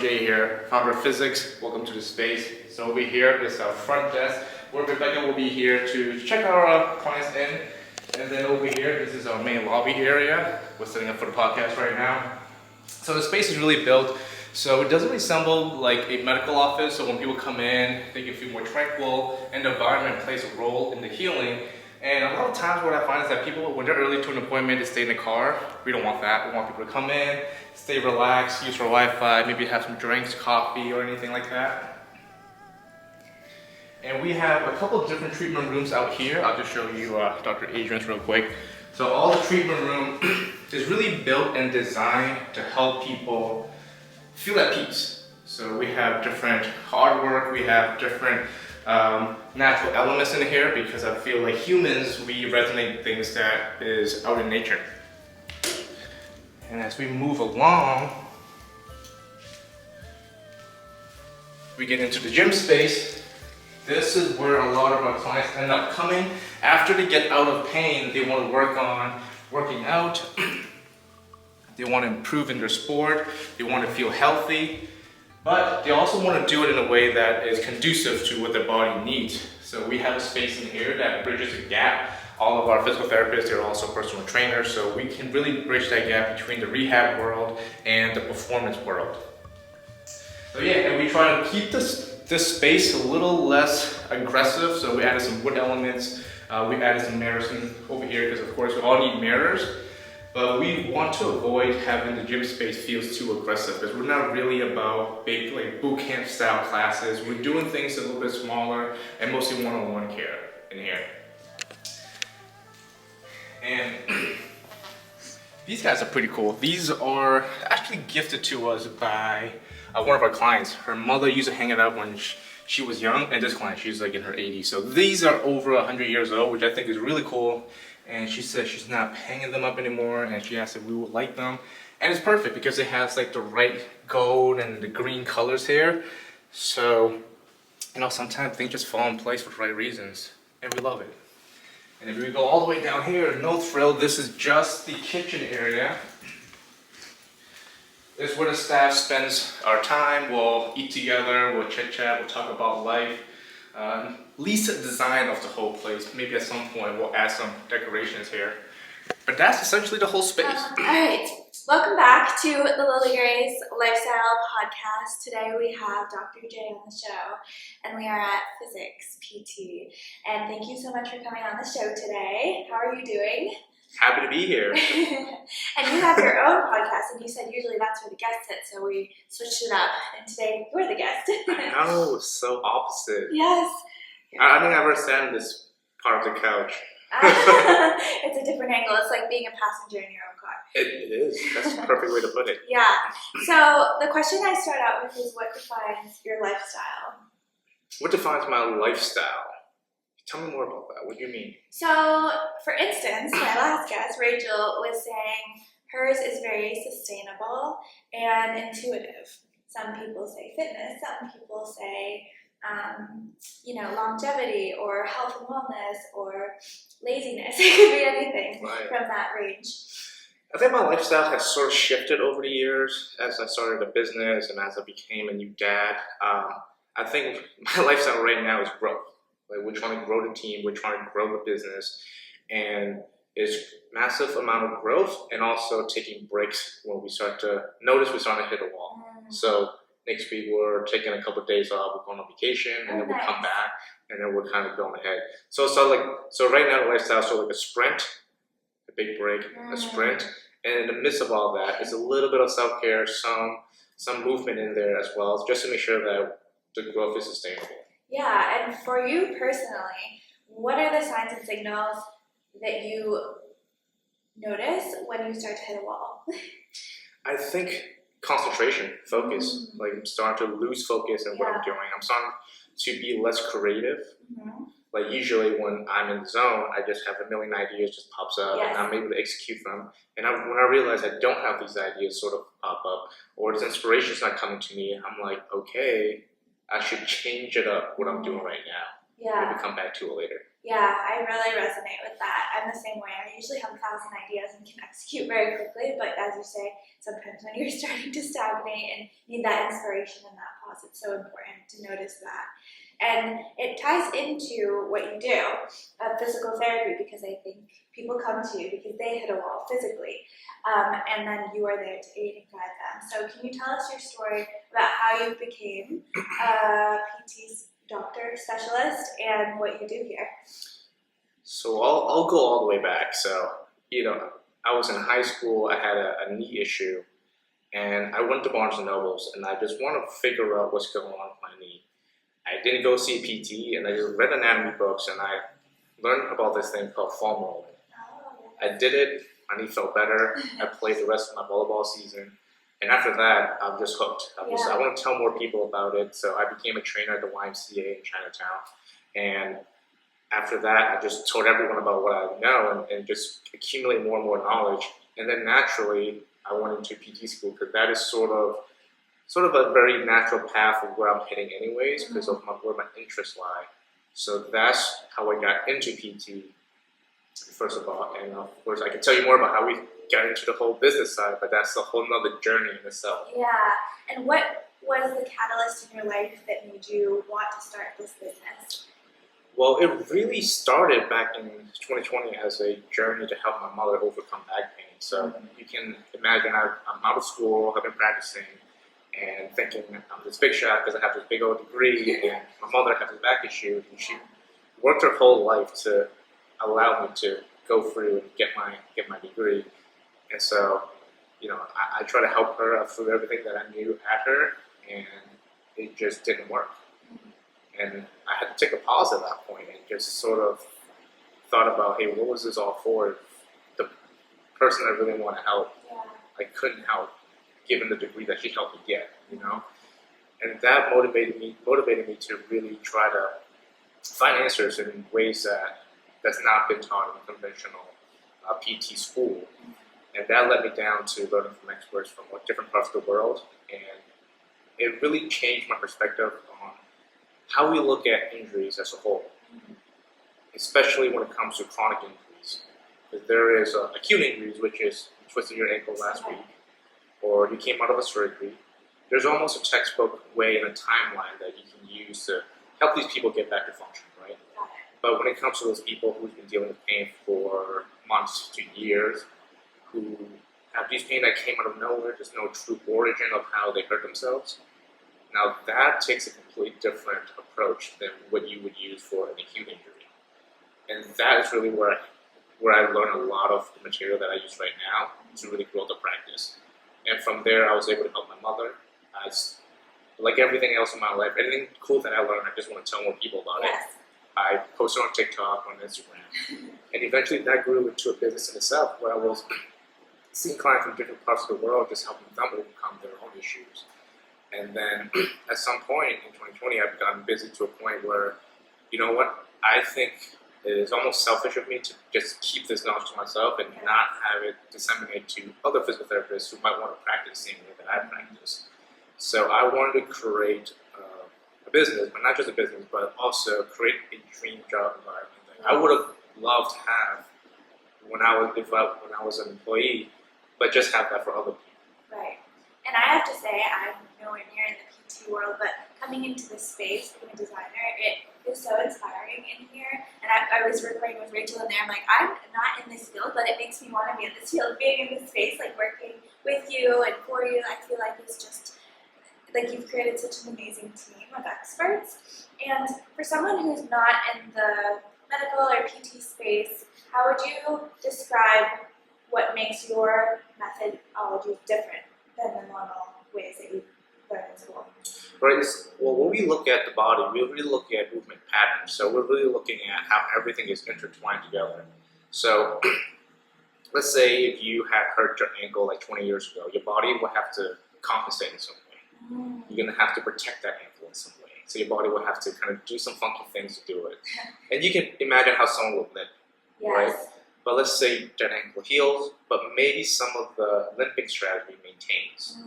Jay here, founder of Phyzix. Welcome to the space. So over here is our front desk where Rebecca will be here to check our clients in. And then over here, this is our main lobby area. We're setting up for the podcast right now. So the space is really built so it doesn't resemble like a medical office. So when people come in, they can feel more tranquil, and the environment plays a role in the healing. And a lot of times what I find is that people, when they're early to an appointment, they stay in the car. We don't want that. We want people to come in, stay relaxed, use our Wi-Fi, maybe have some drinks, coffee, or anything like that. And we have a couple of different treatment rooms out here. I'll just show you Dr. Adrian's real quick. So all the treatment room is really built and designed to help people feel at peace. So we have different hard work, we have different natural elements in here because I feel like humans, we resonate things that is out in nature. And as we move along, we get into the gym space. This is where a lot of our clients end up coming. After they get out of pain, they want to work on working out. They want to improve in their sport. They want to feel healthy. But they also want to do it in a way that is conducive to what their body needs. So we have a space in here that bridges a gap. All of our physical therapists, they're also personal trainers, so we can really bridge that gap between the rehab world and the performance world. So yeah, and we try to keep this space a little less aggressive. So we added some wood elements. We added some mirrors over here because of course we all need mirrors. But we want to avoid having the gym space feel too aggressive because we're not really about big like boot camp style classes. We're doing things a little bit smaller and mostly one-on-one care in here. And these guys are pretty cool. These are actually gifted to us by one of our clients. Her mother used to hang it up when she was young, and this client, she's like in her 80s. So these are over 100 years old, which I think is really cool. And she said she's not hanging them up anymore, and she asked if we would like them. And it's perfect because it has like the right gold and the green colors here. So, you know, sometimes things just fall in place for the right reasons, and we love it. And if we go all the way down here, no frill, this is just the kitchen area. This is where the staff spends our time. We'll eat together, we'll chit chat, we'll talk about life. Least design of the whole place. Maybe at some point we'll add some decorations here. But that's essentially the whole space. Alright, welcome back to the Lily Grace Lifestyle Podcast. Today we have Dr. J on the show, and we are at Phyzix PT. And thank you so much for coming on the show today. How are you doing? Happy to be here. And you have your own podcast, and you said usually that's where the guests sit, so we switched it up, and today you're the guest. I know, so opposite. Yes. I think I've ever sat in this part of the couch. It's a different angle. It's like being a passenger in your own car. It is. That's the perfect way to put it. Yeah. So the question I start out with is, what defines your lifestyle? What defines my lifestyle? Tell me more about that. What do you mean? So, for instance, my last guest, Rachel, was saying hers is very sustainable and intuitive. Some people say fitness. Some people say longevity or health and wellness or laziness. It could be anything from that range. I think my lifestyle has sort of shifted over the years as I started a business and as I became a new dad. I think my lifestyle right now is growth. Like we're trying to grow the team, we're trying to grow the business, and it's massive amount of growth and also taking breaks when we start to notice we're starting to hit a wall. So next week we're taking a couple of days off, we're going on vacation, and then we'll come back, and then we're kind of going ahead. So right now the lifestyle is sort of like a sprint, a big break, a sprint, and in the midst of all that is a little bit of self-care, some movement in there as well, just to make sure that the growth is sustainable. Yeah, and for you personally, what are the signs and signals that you notice when you start to hit a wall? I think concentration, focus. Like I'm starting to lose focus in what I'm doing. I'm starting to be less creative. Like usually when I'm in the zone, I just have a million ideas just pops up and I'm able to execute them. And when I realize I don't have these ideas sort of pop up or this inspiration's not coming to me, I'm like, okay, I should change it up what I'm doing right now. Maybe come back to it later. Yeah, I really resonate with that. I'm the same way. I usually have 1,000 ideas and can execute very quickly, but as you say, sometimes when you're starting to stagnate and need that inspiration and that pause, it's so important to notice that. And it ties into what you do, physical therapy, because I think people come to you because they hit a wall physically, and then you are there to aid and guide them. So can you tell us your story about how you became a PT doctor, specialist, and what you do here? So I'll go all the way back. So, I was in high school, I had a knee issue, and I went to Barnes and Nobles, and I just want to figure out what's going on with my knee. I didn't go see a PT, and I just read anatomy books, and I learned about this thing called foam rolling. I did it, my knee felt better, I played the rest of my volleyball season, and after that, I'm just hooked. I want to tell more people about it, so I became a trainer at the YMCA in Chinatown, and after that, I just told everyone about what I know and just accumulate more and more knowledge, and then naturally, I went into PT school, because that is sort of a very natural path of where I'm heading anyways, because of where my interests lie. So that's how I got into PT, first of all. And of course, I can tell you more about how we got into the whole business side, but that's a whole nother journey in itself. Yeah, and what was the catalyst in your life that made you want to start this business? Well, it really started back in 2020 as a journey to help my mother overcome back pain. So you can imagine I'm out of school, I've been practicing, and thinking I'm this big shot because I have this big old degree, and my mother has this back issue, and she worked her whole life to allow me to go through and get my degree. And so, I try to help her through everything that I knew at her, and it just didn't work. And I had to take a pause at that point and just sort of thought about, hey, what was this all for? The person I really want to help, I couldn't help, given the degree that she helped me get, And that motivated me to really try to find answers in ways that's not been taught in conventional PT school. And that led me down to learning from experts from different parts of the world. And it really changed my perspective on how we look at injuries as a whole, especially when it comes to chronic injuries. Because there is acute injuries, which is you twisted your ankle last week, or you came out of a surgery. There's almost a textbook way and a timeline that you can use to help these people get back to function, right? But when it comes to those people who've been dealing with pain for months to years, who have these pain that came out of nowhere, there's no true origin of how they hurt themselves. Now that takes a completely different approach than what you would use for an acute injury. And that is really where I learned a lot of the material that I use right now to really grow the practice. And from there, I was able to help my mother. Like everything else in my life, anything cool that I learned, I just want to tell more people about it. I posted on TikTok, on Instagram, and eventually that grew into a business in itself, where I was seeing clients from different parts of the world, just helping them overcome their own issues. And then at some point in 2020, I've gotten busy to a point where, I think it is almost selfish of me to just keep this knowledge to myself and not have it disseminate to other physical therapists who might want to practice the same way that I practice. So I wanted to create a business, but not just a business, but also create a dream job environment that I would have loved to have when I was an employee, but just have that for other people. Right. And I have to say, I'm nowhere near in the PT world, but coming into this space, being a designer, it is so inspiring in here. And I was recording with Rachel in there, I'm like, I'm not in this field, but it makes me want to be in this field. Being in this space, like working with you and for you, I feel like it's just, like you've created such an amazing team of experts. And for someone who's not in the medical or PT space, how would you describe what makes your methodology different than the normal ways that you learn in school? Right. Well, when we look at the body, we really look at movement patterns. So we're really looking at how everything is intertwined together. So let's say if you had hurt your ankle like 20 years ago, your body will have to compensate in some way. You're going to have to protect that ankle in some way. So your body will have to kind of do some funky things to do it. And you can imagine how someone would limp, right? But let's say that ankle heals, but maybe some of the limping strategy maintains,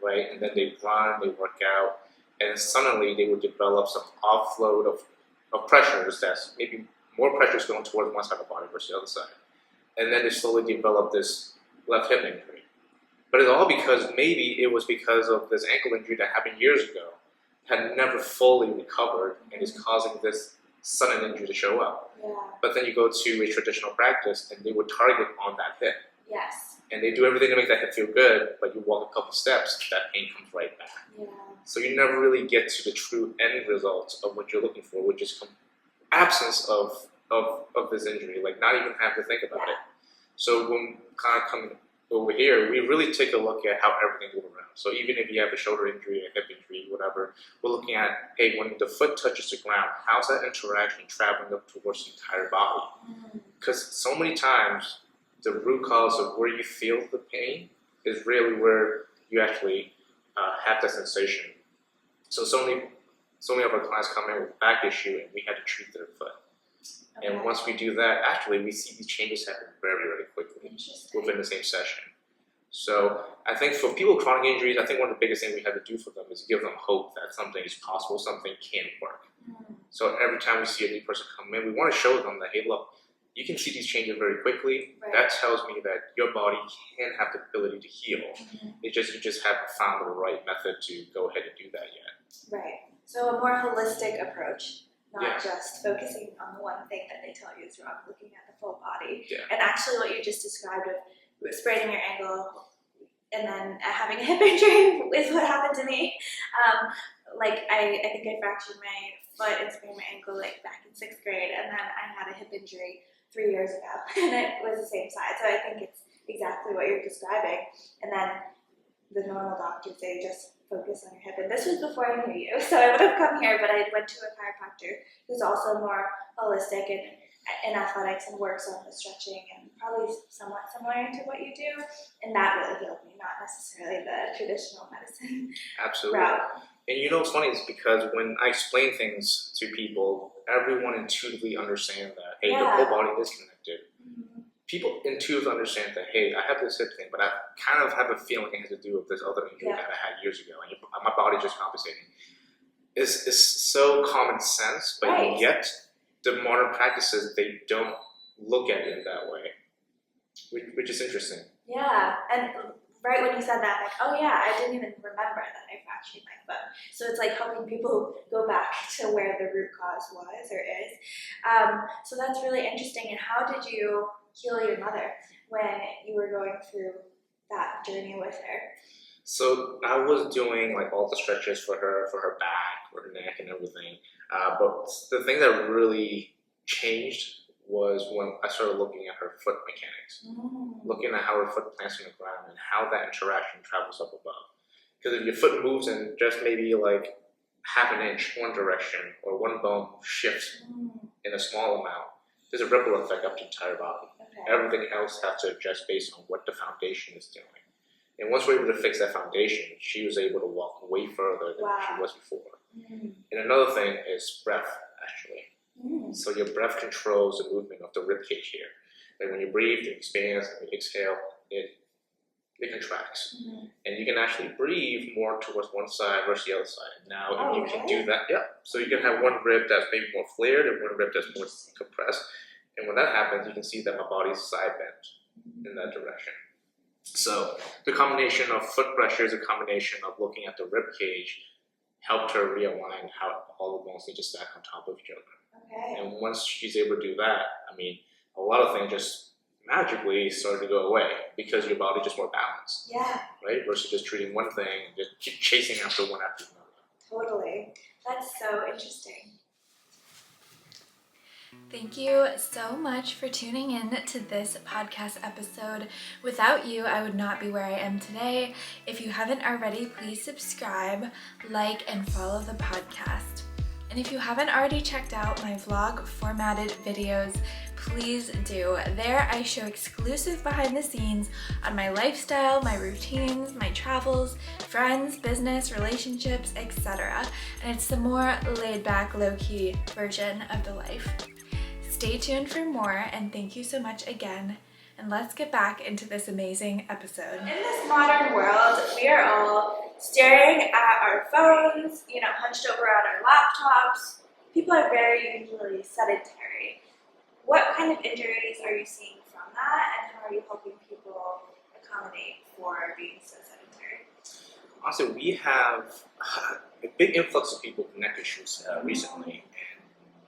right? And then they run, they work out, and suddenly they would develop some offload of pressures that's maybe more pressure is going towards one side of the body versus the other side. And then they slowly develop this left hip injury. But it's all because maybe it was because of this ankle injury that happened years ago, had never fully recovered, and is causing this sudden injury to show up. Yeah. But then you go to a traditional practice and they would target on that hip. Yes. And they do everything to make that hip feel good, but you walk a couple steps, that pain comes right back. Yeah. So you never really get to the true end result of what you're looking for, which is absence of this injury, like not even have to think about it. So when kind of coming over here, we really take a look at how everything moves around. So even if you have a shoulder injury, a hip injury, whatever, we're looking at, hey, when the foot touches the ground, how's that interaction traveling up towards the entire body? Because so many times, the root cause of where you feel the pain is really where you actually have the sensation. So many of our clients come in with a back issue and we had to treat their foot. Okay. And once we do that, actually we see these changes happen very, very quickly within the same session. So I think for people with chronic injuries, I think one of the biggest things we have to do for them is give them hope that something is possible, something can work. So every time we see a new person come in, we want to show them that, hey, look, you can see these changes very quickly. Right. That tells me that your body can have the ability to heal. You just haven't found the right method to go ahead and do that yet. Right. So a more holistic approach, not Yeah. just focusing on the one thing that they tell you is wrong, looking at the full body. Yeah. And actually what you just described of spraining your ankle and then having a hip injury is what happened to me. I think I fractured my foot and sprained my ankle like back in 6th grade, and then I had a hip injury 3 years ago, and it was the same side. So I think it's exactly what you're describing. And then the normal doctors say just focus on your hip. And this was before I knew you, so I would have come here, but I went to a chiropractor who's also more holistic and in athletics and works on the stretching and probably somewhat similar to what you do. And that really healed me, not necessarily the traditional medicine Absolutely. route. And you know what's funny is because when I explain things to people, everyone intuitively understands that, hey, the whole body is connected. People intuitively understand that, hey, I have this hip thing, but I kind of have a feeling it has to do with this other injury that I had years ago, and my body's just compensating. It's so common sense, but yet the modern practices, they don't look at it in that way, which is interesting. Yeah, and right when you said that, I'm like, oh yeah, I didn't even remember that I fractured my foot. So it's like helping people go back to where the root cause was or is. So that's really interesting. And how did you heal your mother when you were going through that journey with her? So I was doing like all the stretches for her back, for her neck and everything. But the thing that really changed was when I started looking at her foot mechanics, looking at how her foot plants on the ground and how that interaction travels up above. Because if your foot moves in just maybe like half an inch one direction or one bone shifts in a small amount, there's a ripple effect up the entire body. Okay. Everything else has to adjust based on what the foundation is doing. And once we're able to fix that foundation, she was able to walk way further than she was before. And another thing is breath, actually. So your breath controls the movement of the rib cage here. Like when you breathe, it expands, and when you exhale, it contracts. And you can actually breathe more towards one side versus the other side. Now, you can do that, So you can have one rib that's maybe more flared and one rib that's more compressed. And when that happens, you can see that my body's side bent in that direction. So the combination of foot pressures, a combination of looking at the rib cage, helped her realign how all the bones need to stack on top of each other. Okay. And once she's able to do that, I mean, a lot of things just magically started to go away because your body just more balanced. Yeah. Right? Versus just treating one thing and just keep chasing after one after another. Totally. That's so interesting. Thank you so much for tuning in to this podcast episode. Without you, I would not be where I am today. If you haven't already, please subscribe, like, and follow the podcast. And if you haven't already checked out my vlog formatted videos, please do. There I show exclusive behind the scenes on my lifestyle, my routines, my travels, friends, business, relationships, etc. And it's the more laid back, low-key version of the life. Stay tuned for more, and thank you so much again. And let's get back into this amazing episode. In this modern world, we are all staring at our phones, hunched over on our laptops. People are very usually sedentary. what kind of injuries are you seeing from that, and how are you helping people accommodate for being so sedentary? Honestly, we have a big influx of people with neck issues recently,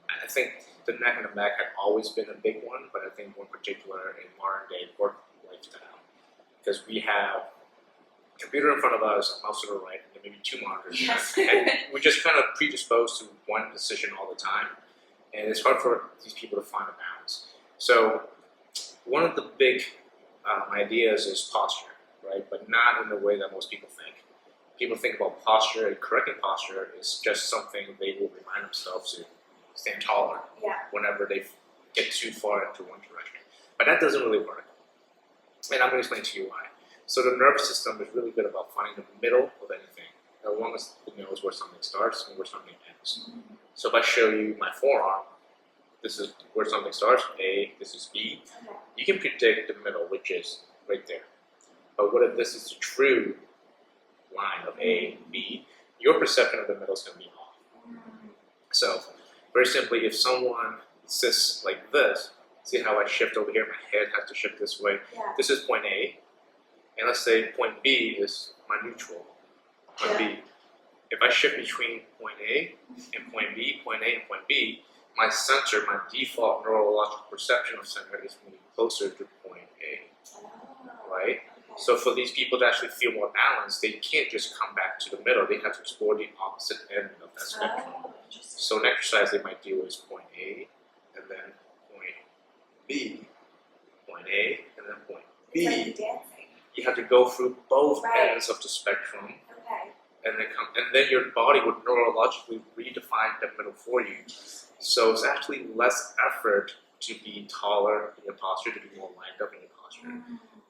and I think the neck and the back had always been a big one, but I think more particular in modern day work lifestyle, because we have a computer in front of us, a mouse to the right, and then maybe 2 monitors, Yes. and we're just kind of predisposed to one position all the time, and it's hard for these people to find a balance. So one of the big ideas is posture, right? But not in the way that most people think. People think about posture, and correcting posture is just something they will remind themselves to stand taller Yeah. whenever they get too far into one direction. But that doesn't really work. And I'm going to explain to you why. So the nervous system is really good about finding the middle of anything, as long as it knows where something starts and where something ends. So if I show you my forearm, this is where something starts, A, this is B. Okay. You can predict the middle, which is right there. But what if this is the true line of A, B? Your perception of the middle is going to be off. So, very simply, if someone sits like this, see how I shift over here, my head has to shift this way. Yeah. This is point A, and let's say point B is my neutral, point B. If I shift between point A and point B, point A and point B, my center, my default neurological perception of center is moving closer to point A, Oh. right? Okay. So for these people to actually feel more balanced, they can't just come back to the middle. They have to explore the opposite end of that spectrum. Oh, interesting. So an exercise they might do is point A, and then point B, point A, and then point B. It's like dancing. You have to go through both Right. ends of the spectrum, Okay. and then your body would neurologically redefine the middle for you. So it's actually less effort to be taller in your posture, to be more lined up in your posture.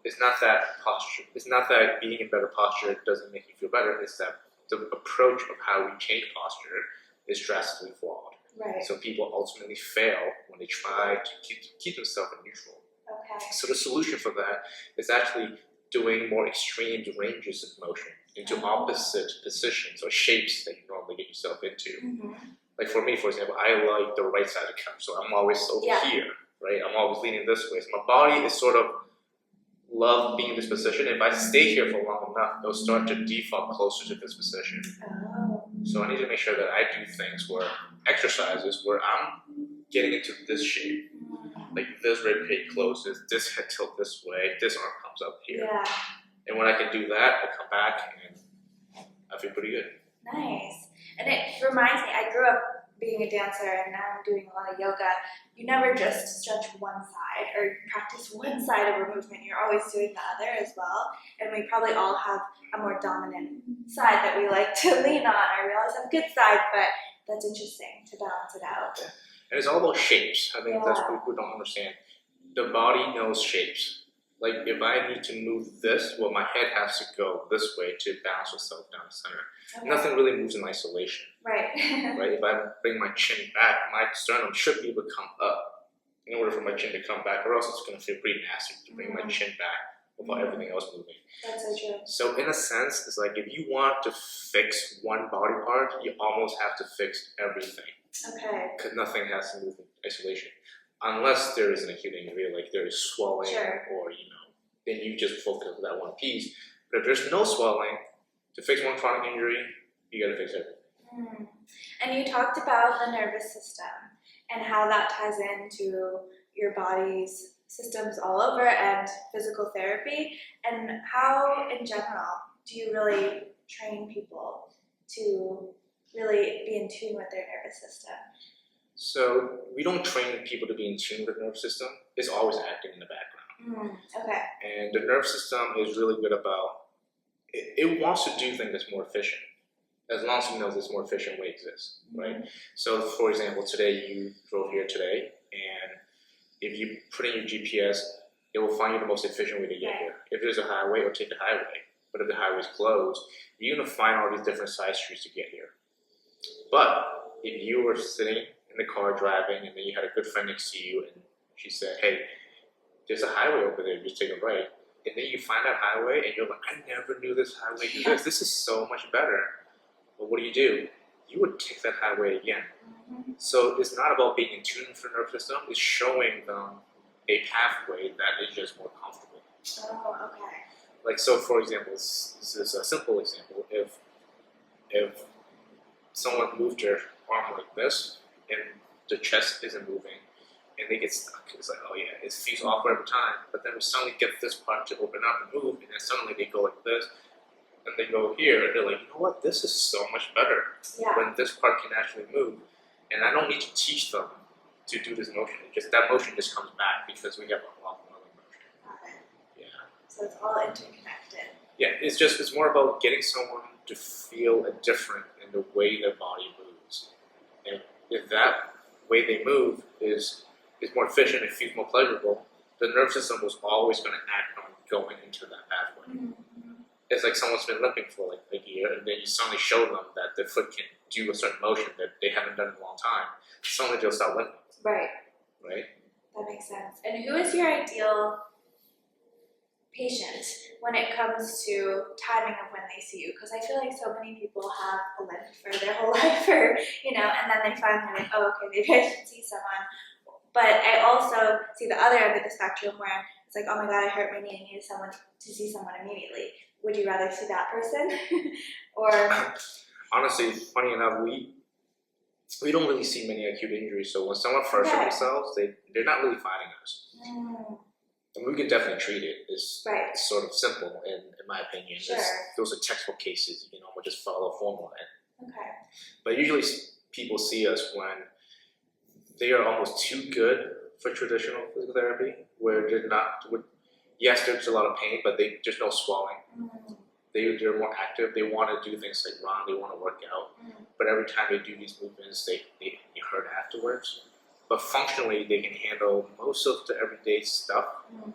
It's not that posture. It's not that being in better posture doesn't make you feel better. It's that the approach of how we change posture is drastically flawed. Right. So people ultimately fail when they try to keep themselves in neutral. Okay. So the solution for that is actually doing more extreme ranges of motion into opposite positions or shapes that you normally get yourself into. Like for me, for example, I like the right side of the couch, so I'm always over here, right? I'm always leaning this way. So my body is sort of love being in this position. If I stay here for long enough, it'll start to default closer to this position. Oh. So I need to make sure that I do things exercises where I'm getting into this shape. Like this rib cage closes, this head tilt this way, this arm comes up here. Yeah. And when I can do that, I come back and I feel pretty good. Nice. And it reminds me, I grew up being a dancer and now I'm doing a lot of yoga. You never just stretch one side or practice one side of a movement. You're always doing the other as well. And we probably all have a more dominant side that we like to lean on, or we always have good side, but that's interesting to balance it out. And it's all about shapes. I think that's what people don't understand. The body knows shapes. Like if I need to move this, well, my head has to go this way to balance itself down the center. Okay. Nothing really moves in isolation, Right. right? If I bring my chin back, my sternum should be able to come up in order for my chin to come back, or else it's going to feel pretty nasty to bring my chin back without everything else moving. That's so true. So in a sense, it's like if you want to fix one body part, you almost have to fix everything. Okay. Because nothing has to move in isolation. Unless there is an acute injury, like there is swelling or, then you just focus on that one piece. But if there's no swelling, to fix one chronic injury, you gotta fix everything. And you talked about the nervous system and how that ties into your body's systems all over and physical therapy, and how in general do you really train people to really be in tune with their nervous system? So we don't train people to be in tune with the nervous system. It's always acting in the background. Okay. And the nervous system is really good about, it wants to do things that's more efficient, as long as it knows this more efficient way exists, right? So for example, today you drove here today, and if you put in your GPS, it will find you the most efficient way to get here. If there's a highway, it'll take the highway. But if the highway's closed, you're gonna find all these different side streets to get here. But if you were sitting in the car driving, and then you had a good friend next to you, and she said, hey, there's a highway over there, just take a right. And then you find that highway, and you're like, I never knew this highway did this. This is so much better. But what do? you would take that highway again. Mhm. So it's not about being in tune for the nervous system, it's showing them a pathway that is just more comfortable. Oh, okay. Like, so for example, this is a simple example. If someone moved their arm like this and the chest isn't moving and they get stuck, it's like, oh yeah, it feels awkward every time. But then we suddenly get this part to open up and move, and then suddenly they go like this, and they go here, and they're like, you know what, this is so much better Yeah. when this part can actually move. And I don't need to teach them to do this motion. That motion just comes back because we have a lot of other motion. Got it. Yeah. So it's all interconnected. Yeah, it's more about getting someone to feel a different in the way their body moves. And if that way they move is more efficient, it feels more pleasurable, the nervous system was always going to act on going into that pathway. Mhm. It's like someone's been limping for like a year, and then you suddenly show them that their foot can do a certain motion that they haven't done in a long time. Suddenly they'll start limping, Right. right? That makes sense. And who is your ideal patient when it comes to timing of when they see you? Because I feel like so many people have a limp for their whole life, or and then they finally like, oh, okay, maybe I should see someone. But I also see the other end of the spectrum where it's like, oh my god, I hurt my knee, I need someone to see someone immediately. Would you rather see that person, or? Honestly, funny enough, we don't really see many acute injuries. So when someone fractures Okay. themselves, they're not really fighting us. And we can definitely treat it. It's Right. sort of simple, in my opinion. Sure. Those are textbook cases. You can almost just follow a formula. Okay. But usually people see us when they are almost too good for traditional physical therapy, where they're not. Yes, there's a lot of pain, but there's no swelling. Mm. They're more active. They want to do things like run. They want to work out. Mm. But every time they do these movements, they hurt afterwards. But functionally, they can handle most of the everyday stuff. Mm.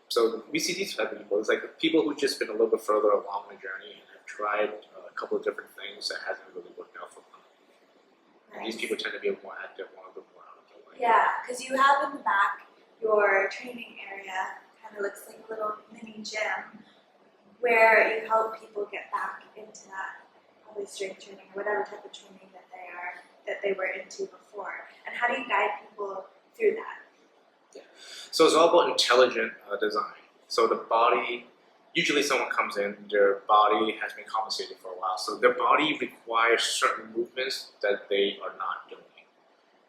So we see these type of people. It's like people who've just been a little bit further along the journey and have tried a couple of different things that hasn't really worked out for them. And these Nice. people tend to be more active, want to go more out of their way. Yeah, because you have in the back your training area, kind of looks like a little mini gym where you help people get back into that, probably strength training or whatever type of training that they were into before. And how do you guide people through that? So it's all about intelligent design. So the body, usually someone comes in, their body has been compensated for a while. So their body requires certain movements that they are not doing.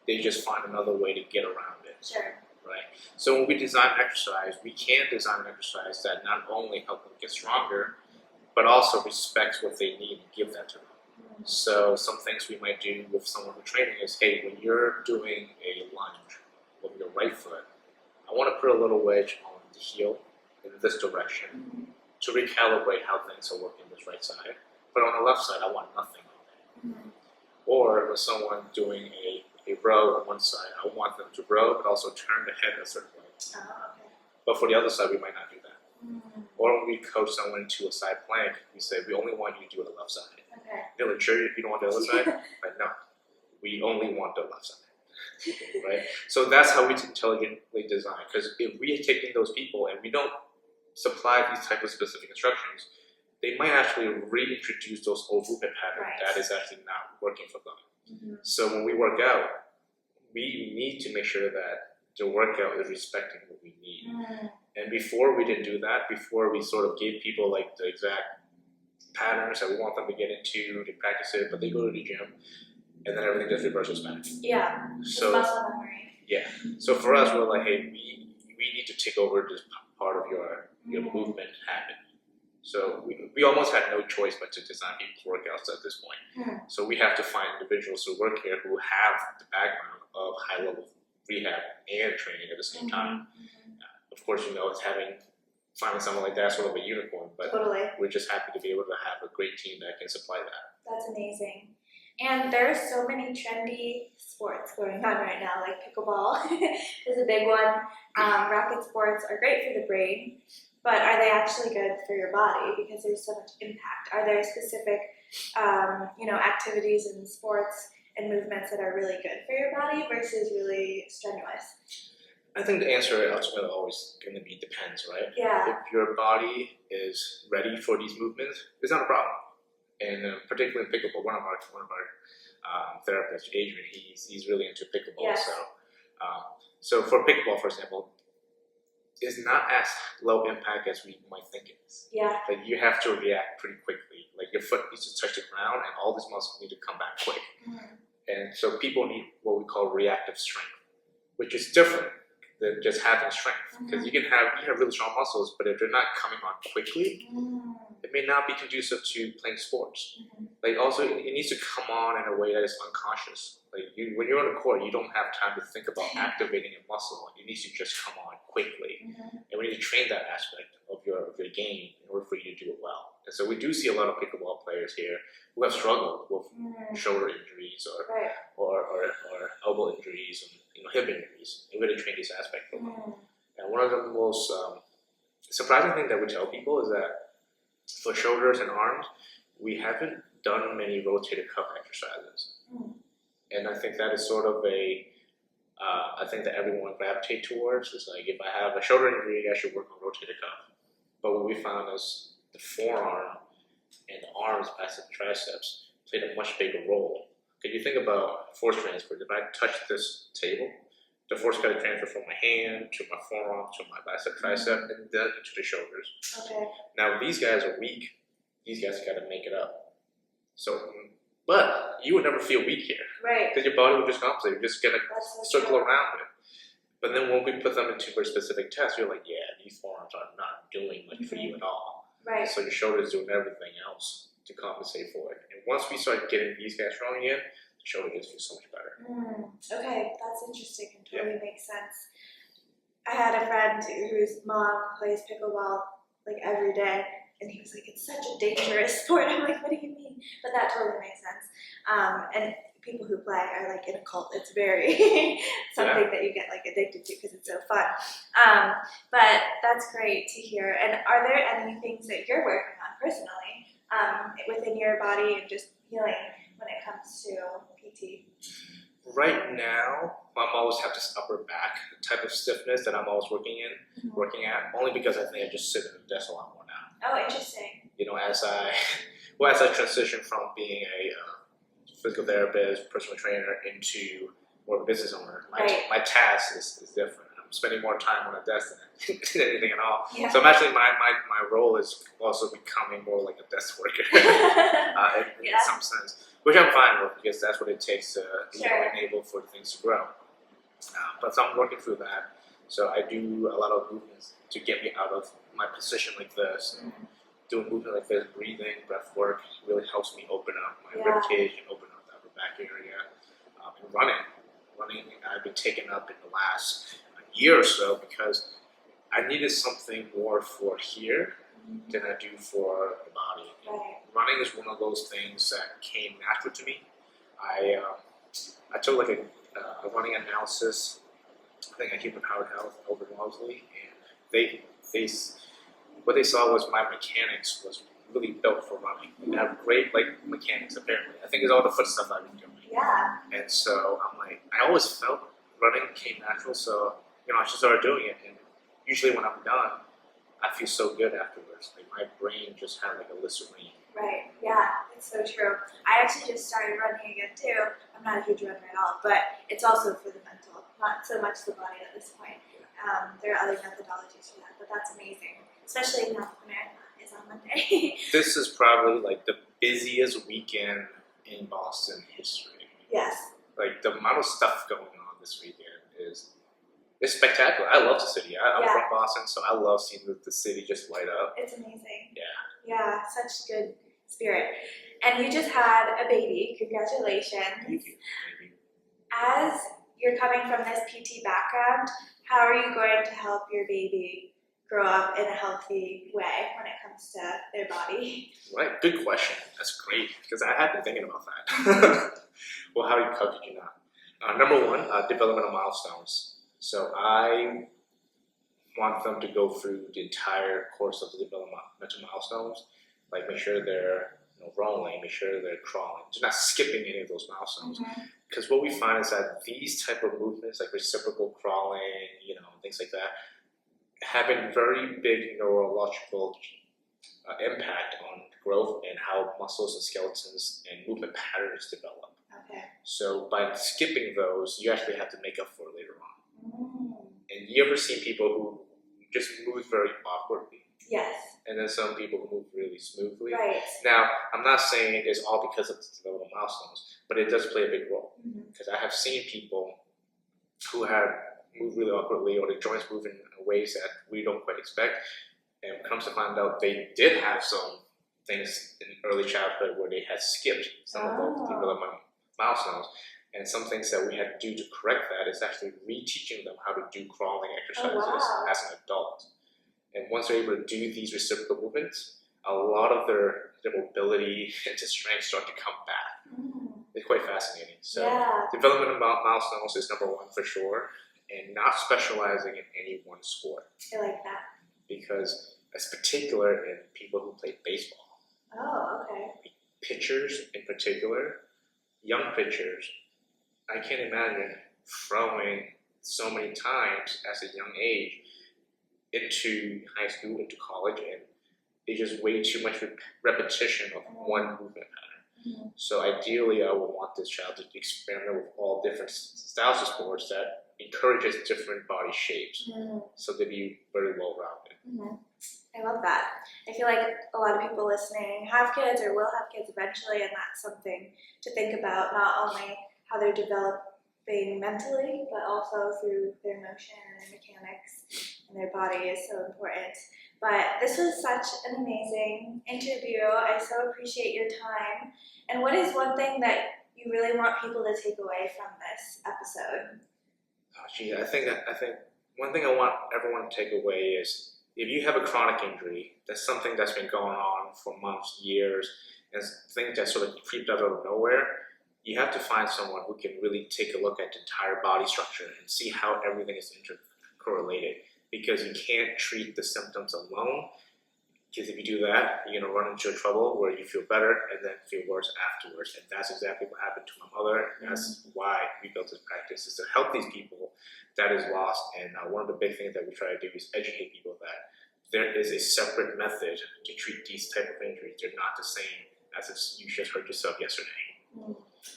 They just find another way to get around it. Sure. Right. So when we design exercise, we can design an exercise that not only help them get stronger, but also respects what they need and give that to them. So some things we might do with someone who's training is, hey, when you're doing a lunge with your right foot, I want to put a little wedge on the heel in this direction to recalibrate how things are working this right side. But on the left side, I want nothing on there. Or with someone doing a row on one side, I want them to row, but also turn the head a certain way. Oh, okay. But for the other side, we might not do that. Or when we coach someone to a side plank, we say, we only want you to do it the left side. Okay. They're like, sure, you don't want the other side? Like, no, we only want the left side. Right? So that's how we intelligently design. Because if we are taking those people and we don't supply these type of specific instructions, they might actually reintroduce those old movement patterns Right. that is actually not working for them. So when we work out, we need to make sure that the workout is respecting what we need. And before we didn't do that, before we sort of gave people like the exact patterns that we want them to get into, to practice it, but they go to the gym, and then everything just reverses back. Yeah. It's So muscle memory. so for us, we're like, hey, we need to take over this part of your movement habit. So we almost had no choice but to design people's workouts at this point. So we have to find individuals who work here who have the background of high-level rehab and training at the same time. Of course, it's finding someone like that sort of a unicorn, but Totally. we're just happy to be able to have a great team that can supply that. That's amazing. And there's so many trendy sports going on right now, like pickleball is a big one. Racket sports are great for the brain, but are they actually good for your body because there's so much impact? Are there specific, activities and sports and movements that are really good for your body versus really strenuous? I think the answer ultimately always going to be depends, right? Yeah. If your body is ready for these movements, it's not a problem. and particularly in pickleball, one of our therapists, Adrian, he's really into pickleball. Yes. So for pickleball, for example, it's not as low impact as we might think it is. Yeah. Like you have to react pretty quickly. Like your foot needs to touch the ground, and all these muscles need to come back quick. And so people need what we call reactive strength, which is different than just having strength. Because you can have really strong muscles, but if they're not coming on quickly, it may not be conducive to playing sports. Like also, it needs to come on in a way that is unconscious. Like when you're on the court, you don't have time to think about activating a muscle. It needs to just come on quickly. And we need to train that aspect of your game in order for you to do it well. And so we do see a lot of pickleball players here who have struggled with shoulder injuries or elbow injuries and hip injuries, and really train this aspect for them. And one of the most surprising things that we tell people is that for shoulders and arms, we haven't done many rotator cuff exercises. And I think that is sort of I think that everyone gravitate towards. It's like, if I have a shoulder injury, I should work on rotator cuff. But what we found is the forearm and the arms, biceps, triceps played a much bigger role. If you think about force transfer, if I touch this table, the force got to transfer from my hand to my forearm to my bicep, tricep, and then to the shoulders. Okay. Now, these guys are weak. These guys got to make it up. So, but you would never feel weak here. Right. Because your body will just compensate. You're just going to circle around it. But then when we put them into very specific tests, you're like, yeah, these forearms are not doing much for you at all. Right. So your shoulders doing everything else to compensate for it. And once we start getting these guys strong again, the shoulder gets feel so much better. Okay, that's interesting and totally makes sense. I had a friend whose mom plays pickleball like every day, and he was like, "It's such a dangerous sport." I'm like, "What do you mean?" But that totally makes sense. And people who play are like in a cult. It's very something that you get like addicted to because it's so fun. But that's great to hear. And are there any things that you're working on personally within your body and just healing when it comes to PT? Right now, I'm always have this upper back type of stiffness that I'm always working at, only because I think I just sit at the desk a lot more now. Oh, interesting. As I transition from being a physical therapist, personal trainer, into more of a business owner, my task is different. I'm spending more time on a desk than anything at all. Yeah. So I'm actually, my role is also becoming more like a desk worker in some sense, which I'm fine with because that's what it takes to enable for things to grow. But so I'm working through that. So I do a lot of movements to get me out of my position like this. Doing movement like this, breathing, breath work really helps me open up my rib cage and open up the upper back area. And running, I've been taken up in the last year or so because I needed something more for here than I do for the body. Right. Running is one of those things that came natural to me. I took like a running analysis, I think at Human Powered Health over in Wellesley, and what they saw was my mechanics was really built for running. They have great mechanics apparently. I think it's all the foot stuff I've been doing. Yeah. And so I'm like, I always felt running came natural, so I just started doing it. And usually when I'm done, I feel so good afterwards. Like my brain just had like a listerine. Right. Yeah, it's so true. I actually just started running again too. I'm not a huge runner at all, but it's also for the mental, not so much the body at this point. There are other methodologies for that, but that's amazing. Especially now the marathon is on Monday. This is probably like the busiest weekend in Boston history. Yes. Like the amount of stuff going on this weekend it's spectacular. I love the city. I'm from Boston, so I love seeing the city just light up. It's amazing. Yeah. Yeah, such good spirit. And you just had a baby. Congratulations. Thank you. As you're coming from this PT background, how are you going to help your baby grow up in a healthy way when it comes to their body? Right, good question. That's great, because I have been thinking about that. Well, how could you not? Number one, developmental milestones. So I want them to go through the entire course of the developmental milestones, like make sure they're rolling, make sure they're crawling, just not skipping any of those milestones. Because what we find is that these type of movements, like reciprocal crawling, things like that, have a very big neurological impact on growth and how muscles and skeletons and movement patterns develop. Okay. So by skipping those, you actually have to make up for it later on. Mm. And you ever seen people who just move very awkwardly? Yes. And then some people who move really smoothly. Right. Now, I'm not saying it's all because of the developmental milestones, but it does play a big role. Because I have seen people who have moved really awkwardly, or the joints move in ways that we don't quite expect, and comes to find out they did have some things in early childhood where they had skipped some of those developmental milestones. And some things that we had to do to correct that is actually reteaching them how to do crawling exercises as an adult. And once they're able to do these reciprocal movements, a lot of their mobility and strength start to come back. It's quite fascinating. So developmental milestones is number one for sure, and not specializing in any one sport. I like that. Because it's particular in people who play baseball. Oh, okay. Pitchers in particular, young pitchers, I can't imagine throwing so many times as a young age into high school, into college, and it's just way too much repetition of one movement pattern. So ideally, I would want this child to experiment with all different styles of sports that encourages different body shapes, so they be very well-rounded. I love that. I feel like a lot of people listening have kids or will have kids eventually, and that's something to think about, not only how they're developing mentally, but also through their motion and their mechanics, and their body is so important. But this was such an amazing interview. I so appreciate your time. And what is one thing that you really want people to take away from this episode? Oh, gee, I think one thing I want everyone to take away is, if you have a chronic injury, that's something that's been going on for months, years, and things that sort of creeped out of nowhere, you have to find someone who can really take a look at the entire body structure and see how everything is intercorrelated. Because you can't treat the symptoms alone, because if you do that, you're going to run into trouble where you feel better and then feel worse afterwards. And that's exactly what happened to my mother. And that's why we built this practice, is to help these people that is lost. And one of the big things that we try to do is educate people that there is a separate method to treat these type of injuries. They're not the same as if you just hurt yourself yesterday.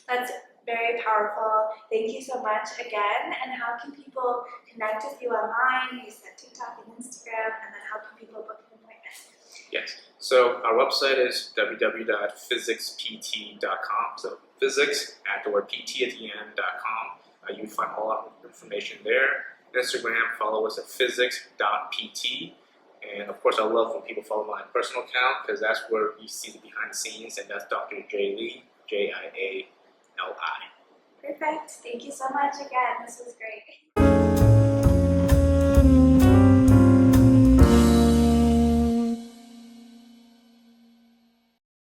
That's very powerful. Thank you so much again. And how can people connect with you online? You said TikTok and Instagram, and then how can people book an appointment? Yes. So our website is www.phyzixpt.com. So physics at the word pt at the end.com. You find all our information there. Instagram, follow us at phyzix.pt. And of course, I love when people follow my personal account, because that's where you see the behind the scenes, and that's Dr. J. Lee, J-I-A-L-I. Perfect. Thank you so much again. This was great.